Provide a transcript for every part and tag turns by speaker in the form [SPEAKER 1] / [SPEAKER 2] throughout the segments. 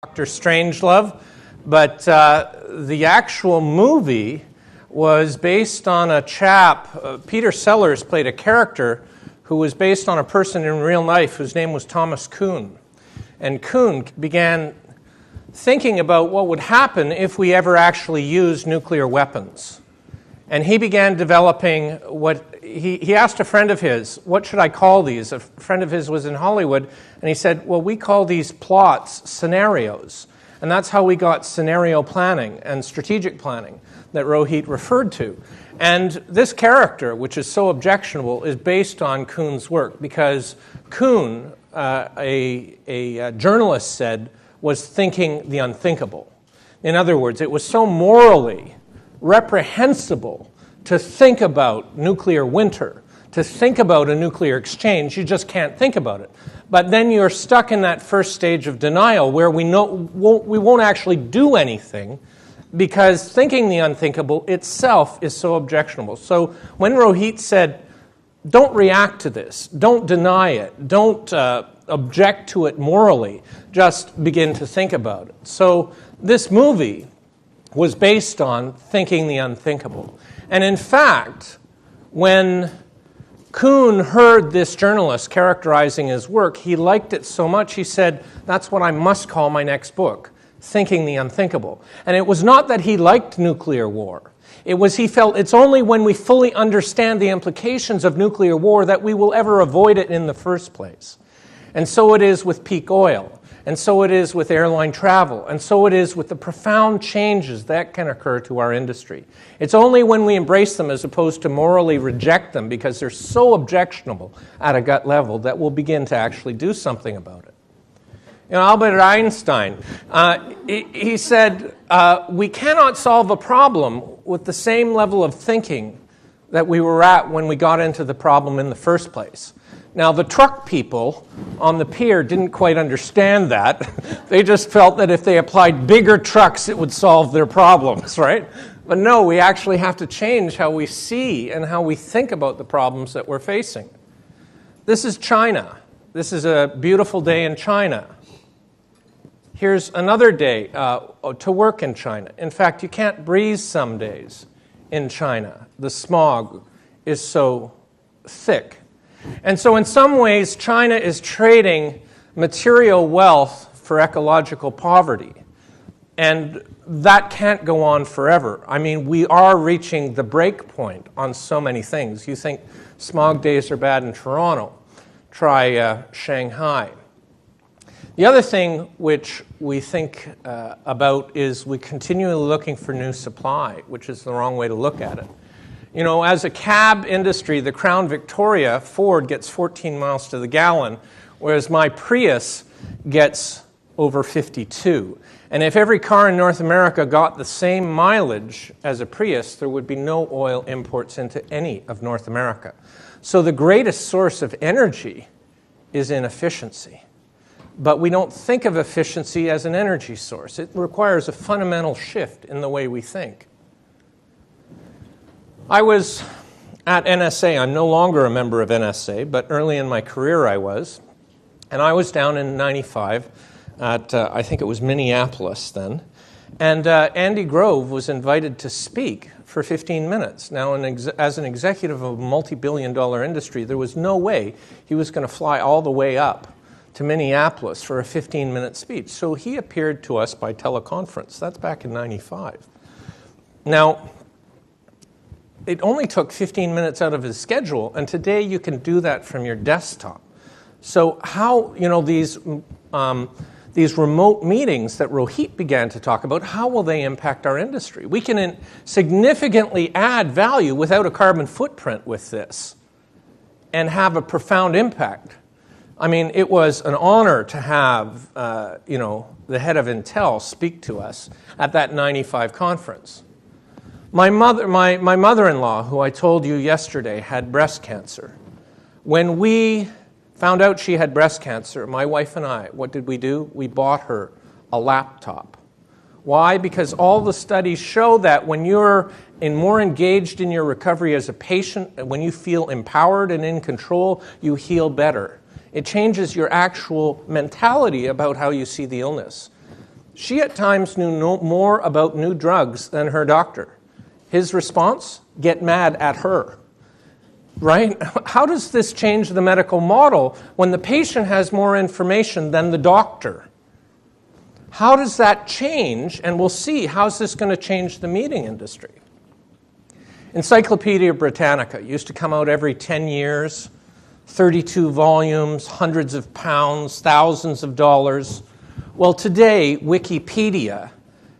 [SPEAKER 1] Dr. Strangelove, but the actual movie was based on a chap. Peter Sellers played a character who was based on a person in real life whose name was Thomas Kuhn. And Kuhn began thinking about what would happen if we ever actually used nuclear weapons. And he began developing what he asked a friend of his, what should I call these? A friend of his was in Hollywood, and he said, well, we call these plots scenarios. And that's how we got scenario planning and strategic planning that Rohit referred to. And this character, which is so objectionable, is based on Kuhn's work, because Kuhn, a journalist said, was thinking the unthinkable. In other words, it was so morally reprehensible to think about nuclear winter, to think about a nuclear exchange. You just can't think about it. But then you're stuck in that first stage of denial where we won't actually do anything because thinking the unthinkable itself is so objectionable. So when Rohit said, don't react to this, don't deny it, don't object to it morally, just begin to think about it. So this movie was based on thinking the unthinkable. And in fact, when Kuhn heard this journalist characterizing his work, he liked it so much, he said, that's what I must call my next book, Thinking the Unthinkable. And it was not that he liked nuclear war. It was he felt it's only when we fully understand the implications of nuclear war that we will ever avoid it in the first place. And so it is with peak oil. And so it is with airline travel, and so it is with the profound changes that can occur to our industry. It's only when we embrace them as opposed to morally reject them because they're so objectionable at a gut level that we'll begin to actually do something about it. You know, Albert Reinstein, he said, we cannot solve a problem with the same level of thinking that we were at when we got into the problem in the first place. Now, the truck people on the pier didn't quite understand that. They just felt that if they applied bigger trucks, it would solve their problems, right? But no, we actually have to change how we see and how we think about the problems that we're facing. This is China. This is a beautiful day in China. Here's another day to work in China. In fact, you can't breathe some days in China. The smog is so thick. And so in some ways, China is trading material wealth for ecological poverty. And that can't go on forever. I mean, we are reaching the break point on so many things. You think smog days are bad in Toronto. Try Shanghai. The other thing which we think about is we continually looking for new supply, which is the wrong way to look at it. You know, as a cab industry, the Crown Victoria Ford gets 14 miles to the gallon, whereas my Prius gets over 52. And if every car in North America got the same mileage as a Prius, there would be no oil imports into any of North America. So the greatest source of energy is inefficiency. But we don't think of efficiency as an energy source. It requires a fundamental shift in the way we think. I was at NSA. I'm no longer a member of NSA, but early in my career I was. And I was down in 95 at, I think it was Minneapolis then. And Andy Grove was invited to speak for 15 minutes. Now, as an executive of a multi-billion-dollar industry, there was no way he was going to fly all the way up to Minneapolis for a 15-minute speech. So he appeared to us by teleconference. That's back in 95. Now, it only took 15 minutes out of his schedule, and today you can do that from your desktop. So how, you know, these remote meetings that Rohit began to talk about, how will they impact our industry? We can significantly add value without a carbon footprint with this and have a profound impact. I mean, it was an honor to have, the head of Intel speak to us at that 95 conference. My mother-in-law, who I told you yesterday, had breast cancer. When we found out she had breast cancer, my wife and I, what did we do? We bought her a laptop. Why? Because all the studies show that when you're more engaged in your recovery as a patient, when you feel empowered and in control, you heal better. It changes your actual mentality about how you see the illness. She at times knew no more about new drugs than her doctor. His response? Get mad at her. Right? How does this change the medical model when the patient has more information than the doctor? How does that change? And we'll see, how's this going to change the meeting industry? Encyclopedia Britannica used to come out every 10 years, 32 volumes, hundreds of pounds, thousands of dollars. Well, today, Wikipedia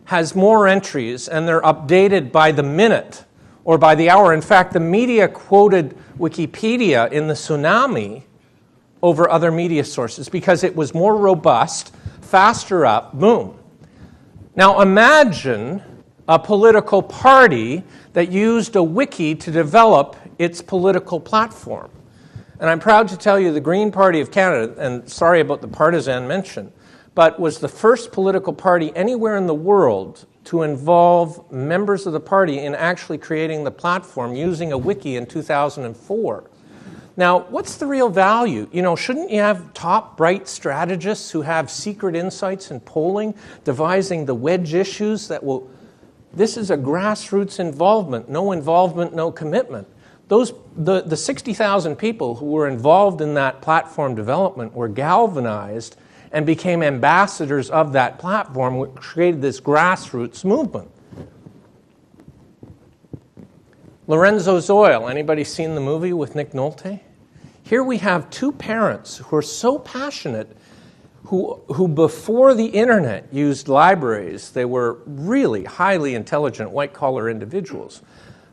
[SPEAKER 1] has more entries, and they're updated by the minute or by the hour. In fact, the media quoted Wikipedia in the tsunami over other media sources because it was more robust, faster up, boom. Now imagine a political party that used a wiki to develop its political platform. And I'm proud to tell you the Green Party of Canada, and sorry about the partisan mention, but was the first political party anywhere in the world to involve members of the party in actually creating the platform using a wiki in 2004. Now, what's the real value? Shouldn't you have top, bright strategists who have secret insights in polling, devising the wedge issues that will... This is a grassroots involvement. No involvement, no commitment. The 60,000 people who were involved in that platform development were galvanized and became ambassadors of that platform, which created this grassroots movement. Lorenzos Oil, anybody seen the movie with Nick Nolte? Here we have two parents who are so passionate, who before the internet used libraries. They were really highly intelligent white-collar individuals.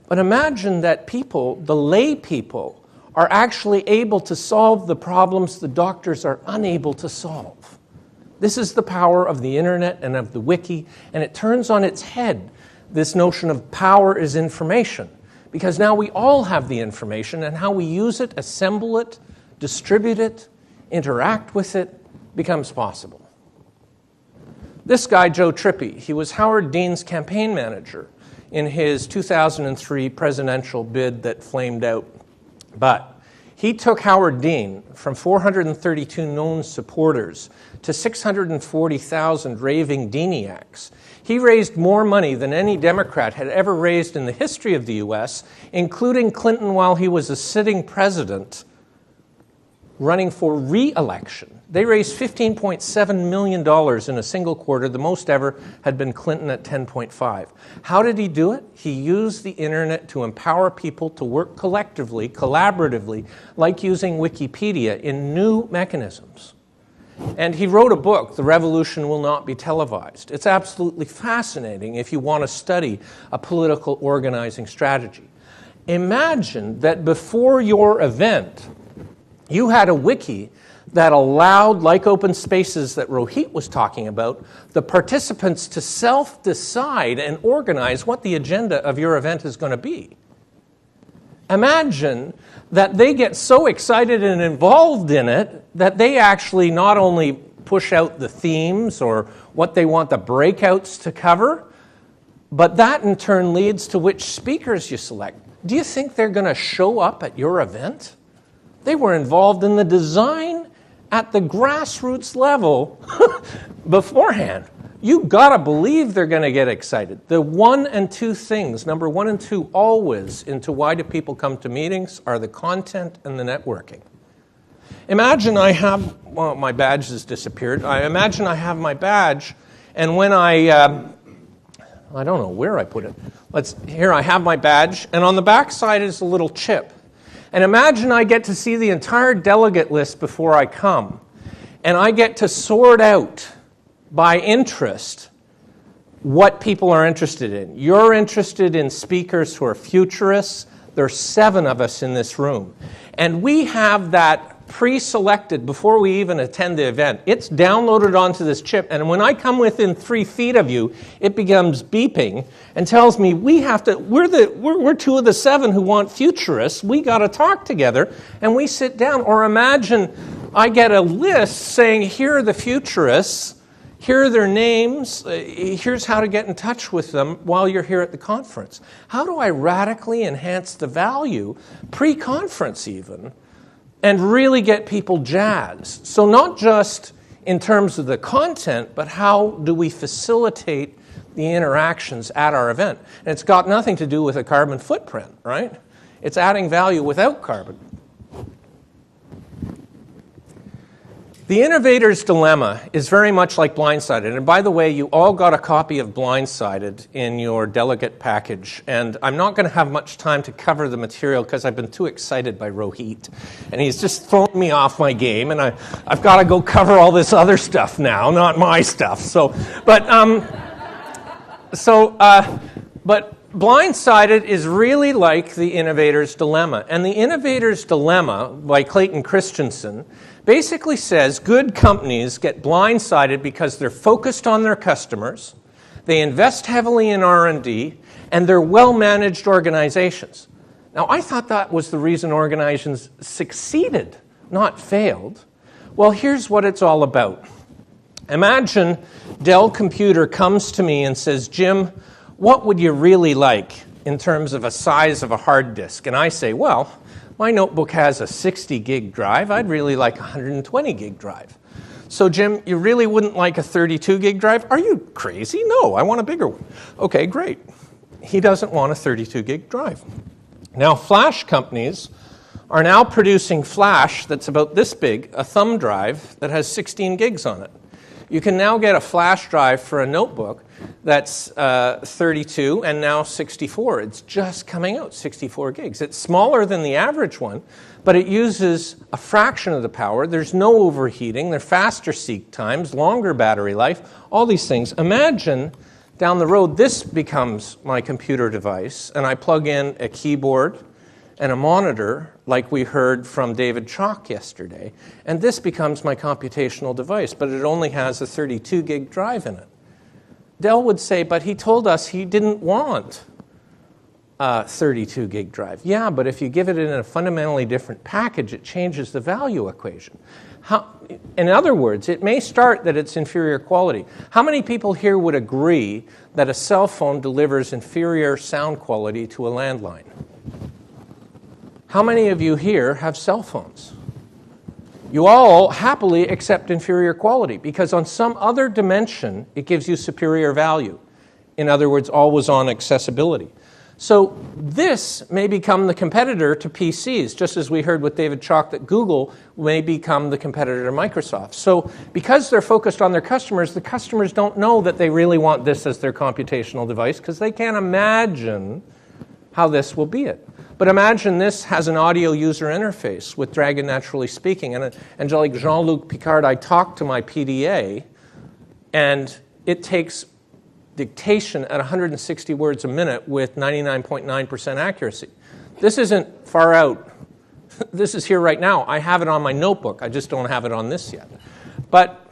[SPEAKER 1] But imagine that people, the lay people, are actually able to solve the problems the doctors are unable to solve. This is the power of the internet and of the wiki, and it turns on its head this notion of power is information, because now we all have the information, and how we use it, assemble it, distribute it, interact with it, becomes possible. This guy, Joe Trippi, he was Howard Dean's campaign manager in his 2003 presidential bid that flamed out. But he took Howard Dean from 432 known supporters to 640,000 raving Deaniacs. He raised more money than any Democrat had ever raised in the history of the U.S., including Clinton while he was a sitting president running for re-election. They raised $15.7 million in a single quarter. The most ever had been Clinton at 10.5. How did he do it? He used the internet to empower people to work collectively, collaboratively, like using Wikipedia in new mechanisms. And he wrote a book, The Revolution Will Not Be Televised. It's absolutely fascinating if you want to study a political organizing strategy. Imagine that before your event, you had a wiki that allowed, like open spaces that Rohit was talking about, the participants to self-decide and organize what the agenda of your event is going to be. Imagine that they get so excited and involved in it that they actually not only push out the themes or what they want the breakouts to cover, but that in turn leads to which speakers you select. Do you think they're going to show up at your event? They were involved in the design at the grassroots level beforehand. You gotta believe they're gonna get excited. The one and two things, number one and two always into why do people come to meetings are the content and the networking. Imagine I have, well, my badge has disappeared. Imagine I have my badge, and when I don't know where I put it. Here I have my badge, and on the back side is a little chip. And imagine I get to see the entire delegate list before I come, and I get to sort out by interest what people are interested in. You're interested in speakers who are futurists. There's 7 of us in this room. And we have that pre-selected before we even attend the event. It's downloaded onto this chip, and when I come within 3 feet of you, it becomes beeping and tells me we're 2 of the 7 who want futurists. We got to talk together, and we sit down. Or imagine I get a list saying, here are the futurists, here are their names, here's how to get in touch with them while you're here at the conference. How do I radically enhance the value, pre-conference even, and really get people jazzed? So not just in terms of the content, but how do we facilitate the interactions at our event? And it's got nothing to do with a carbon footprint, right? It's adding value without carbon. The Innovators Dilemma is very much like Blindsided. And by the way, you all got a copy of Blindsided in your delegate package. And I'm not going to have much time to cover the material because I've been too excited by Rohit. And he's just thrown me off my game. And I've got to go cover all this other stuff now, not my stuff. But Blindsided is really like the Innovators Dilemma. And the Innovators Dilemma by Clayton Christensen basically says good companies get blindsided because they're focused on their customers, they invest heavily in R&D, and they're well-managed organizations. Now, I thought that was the reason organizations succeeded, not failed. Well, here's what it's all about. Imagine Dell Computer comes to me and says, Jim, what would you really like in terms of a size of a hard disk? And I say, well, my notebook has a 60 gig drive. I'd really like a 120 gig drive. So, Jim, you really wouldn't like a 32 gig drive? Are you crazy? No, I want a bigger one. Okay, great. He doesn't want a 32 gig drive. Now, flash companies are now producing flash that's about this big, a thumb drive that has 16 gigs on it. You can now get a flash drive for a notebook that's 32 and now 64. It's just coming out, 64 gigs. It's smaller than the average one, but it uses a fraction of the power. There's no overheating. They're faster seek times, longer battery life, all these things. Imagine down the road this becomes my computer device, and I plug in a keyboard and a monitor, like we heard from David Chalk yesterday, and this becomes my computational device, but it only has a 32 gig drive in it. Dell would say, but he told us he didn't want a 32 gig drive. Yeah, but if you give it in a fundamentally different package, it changes the value equation. In other words, it may start that it's inferior quality. How many people here would agree that a cell phone delivers inferior sound quality to a landline? How many of you here have cell phones? You all happily accept inferior quality because on some other dimension, it gives you superior value. In other words, always-on accessibility. So this may become the competitor to PCs, just as we heard with David Chalk that Google may become the competitor to Microsoft. So because they're focused on their customers, the customers don't know that they really want this as their computational device because they can't imagine how this will be it. But imagine this has an audio user interface with Dragon Naturally Speaking. And like Jean-Luc Picard, I talk to my PDA, and it takes dictation at 160 words a minute with 99.9% accuracy. This isn't far out. This is here right now. I have it on my notebook. I just don't have it on this yet. But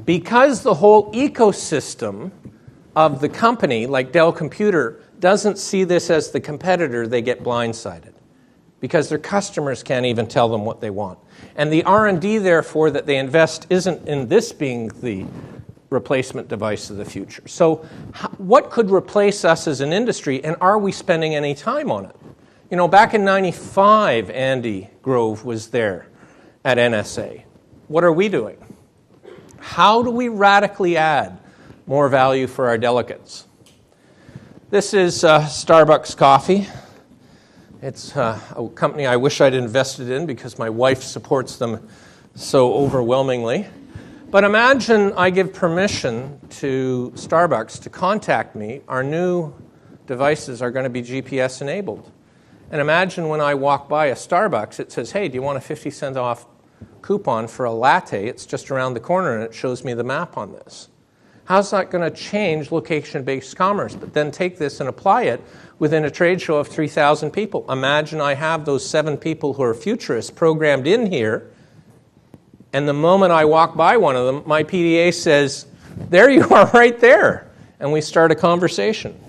[SPEAKER 1] because the whole ecosystem of the company, like Dell Computer, doesn't see this as the competitor, they get blindsided because their customers can't even tell them what they want. And the R&D, therefore, that they invest isn't in this being the replacement device of the future. So what could replace us as an industry, and are we spending any time on it? You know, back in '95, Andy Grove was there at NSA. What are we doing? How do we radically add more value for our delegates? This is Starbucks coffee. It's a company I wish I'd invested in because my wife supports them so overwhelmingly. But imagine I give permission to Starbucks to contact me. Our new devices are going to be GPS enabled. And imagine when I walk by a Starbucks, it says, hey, do you want a 50-cent off coupon for a latte? It's just around the corner, and it shows me the map on this. How's that going to change location-based commerce? But then take this and apply it within a trade show of 3,000 people. Imagine I have those 7 people who are futurists programmed in here, and the moment I walk by one of them, my PDA says, there you are right there, and we start a conversation.